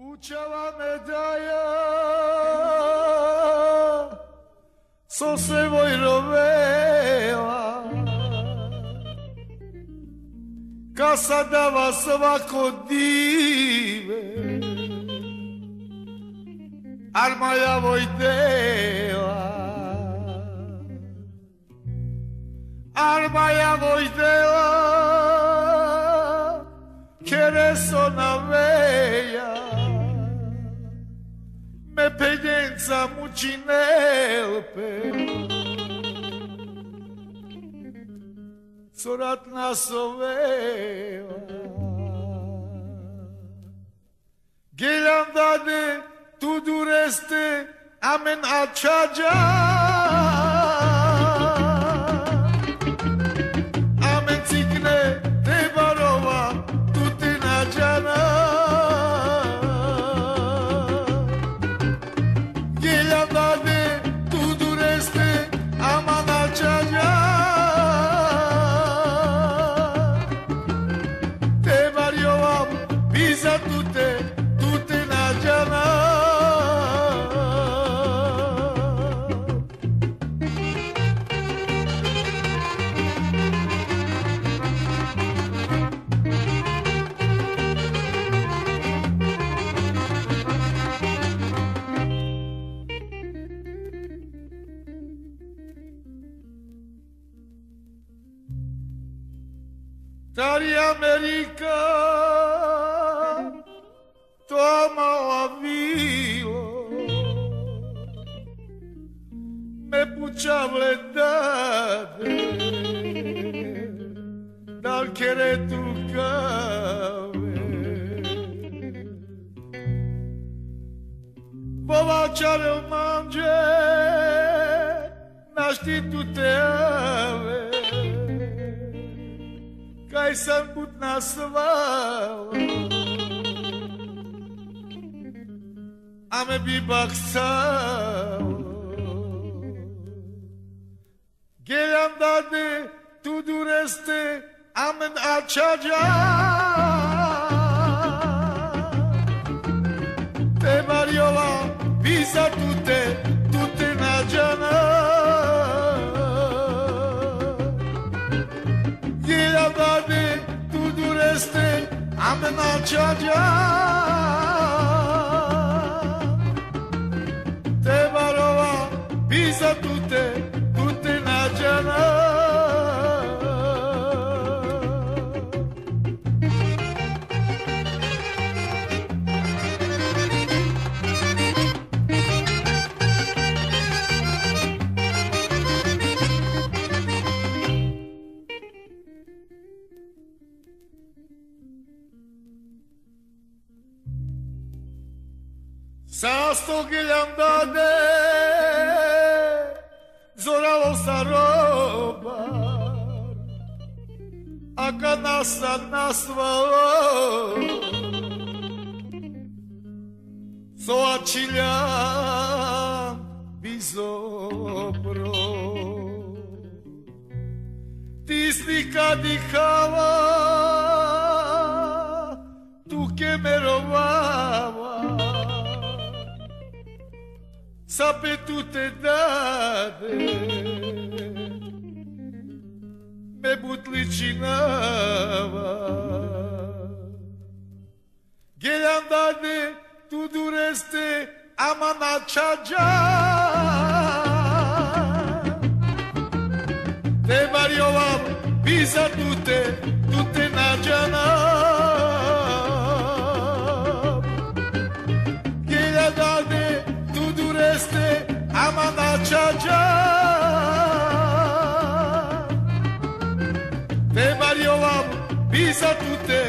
Učava me daja so se vojrovela ka sada vas svako dive ar moja vojdela kere sona veja me penjenca muči nelpe corat nasoveva gelam dade tu dureste amen açaca amen cikne te barova tu te nađana gelam dade tu dureste aman açaca te bariovam biza tu te nađana Tari Amerika to amava vilo me puciavle dade dal chere tu cave Bovaciare mange naști tu te ave Kaj sam putna svala a me bi baksalo gelam dade tu dureste amen açaca te variola biza tu te nađana gelam dade tu dureste amen açaca te varova biza tu te nađana Sasto gelam dade zoralo sa robar a kad nas sad nasvalo so aciljan bizobro ti slika dihava tu che merovava sape tu te dade me butličinava gelam dade tu dureste aman açaca te variovam biza tu te nađana gelam dade dureste aman açaca te variovam biza tu te